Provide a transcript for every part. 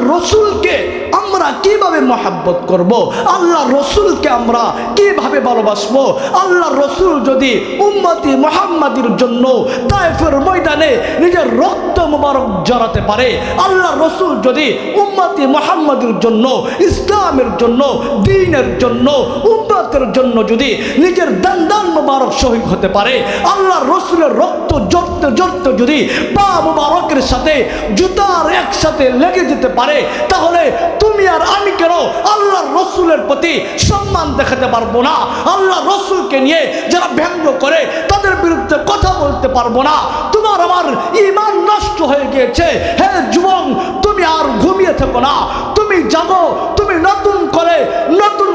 রসুলকে আমরা কিভাবে মহব্বত করব, আল্লাহ রসুলকে আমরা কিভাবে ভালোবাসবো। আল্লাহ রসুল যদি উম্মতি মুহাম্মাদের জন্য তায়েফের ময়দানে নিজের রক্ত মুবারক জড়াতে পারে, আল্লাহ রসুল যদি উম্মতি মুহাম্মাদের জন্য, ইসলামের জন্য, দ্বীনের জন্য, উম্মতের জন্য যদি নিজের দান মুবারক শহীদ হতে পারে, আল্লাহ রসুলের রক্ত জড়তে জড়তে যদি পা মুবারকের সাথে জুতার একসাথে লেগে যেতে পারে, তাহলে তুমি আর আমি কেন আল্লাহ রসুলের প্রতি সম্মান দেখাতে পারবো না? আল্লাহ রসুলকে নিয়ে যারা ব্যঙ্গ করে তাদের বিরুদ্ধে কথা বলতে পারবো না? তোমার আমার ঈমান নষ্ট হয়ে গিয়েছে। হে যুবক, তুমি আর ঘুমিয়ে থেকো না, তুমি জাগো, তুমি নতুন করে নতুন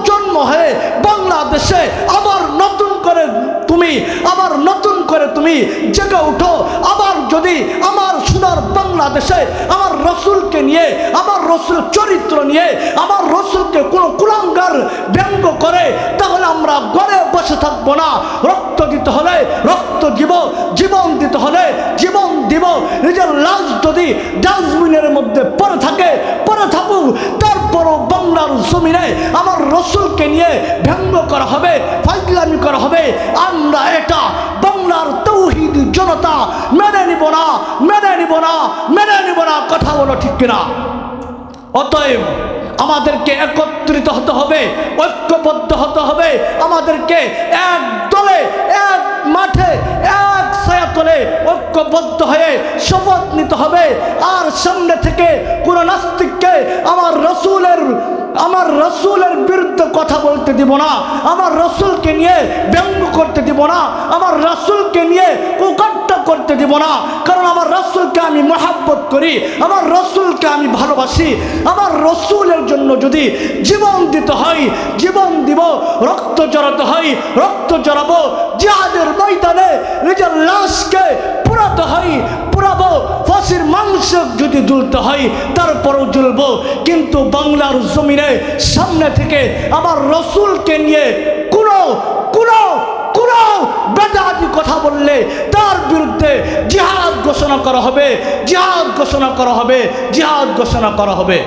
জন্ম হয়ে বাংলাদেশে আবার নতুন করে তুমি জেগে উঠো। আবার যদি আমার সোনার বাংলাদেশে আমার রসুলকে নিয়ে, আমার রসুল চরিত্র নিয়ে, আমার রসুলকে কোনো কুলাঙ্গার ব্যঙ্গ করে, তাহলে আমরা ঘরে বসে থাকবো না। রক্ত দিতে হলে রক্ত দিব, জীবন দিতে হলে জীবন দিব। নিজের লাশ যদি ডাস্টবিনের মধ্যে পড়ে থাকে, পড়ে থাকুক, তারপরও বাংলার জমিনে আমার রসুলকে নিয়ে ব্যঙ্গ করা হবে, ফাজলামি করা হবে। আমরা এটা বাংলার তৌহিদ জনতা মেনে নিব না, মেনে নিব না, মেনে নিব না। কথা বলো ঠিক কিনা? অতএব আমাদেরকে একত্রিত হতে হবে, ঐক্যবদ্ধ হতে হবে। আমাদেরকে এক দলে, এক মাঠে, এক ছায়াতলে ঐক্যবদ্ধ হয়ে শপথ নিতে হবে। আর সামনে থেকে কোন নাস্তিককে আমার রসুলের বিরুদ্ধে কথা বলতে দিব না, আমার রসুলকে নিয়ে ব্যঙ্গ করতে দিব না, আমার রসুলকে নিয়ে কুকাট্টা করতে দিব না। কারণ আমার রসুলকে আমি মহব্বত করি, আমার রসুলকে আমি ভালোবাসি। আমার রসুলের জন্য যদি জীবন দিতে হয় জীবন দিব, রক্ত জড়াতে হয় রক্ত জড়াবো। জিহাদের ময়দানে নিজের লাশকে পুরাতে হয় পুরাবো, ফাঁসির মাংস যদি ঝুলতে হয় তারপরও ঝুলবো। কিন্তু বাংলার জমিনে সামনে থেকে আমার রসুলকে নিয়ে কোনো বেদাতি কথা বললে তার বিরুদ্ধে জিহাদ ঘোষণা করা হবে, জিহাদ ঘোষণা করা হবে, জিহাদ ঘোষণা করা হবে।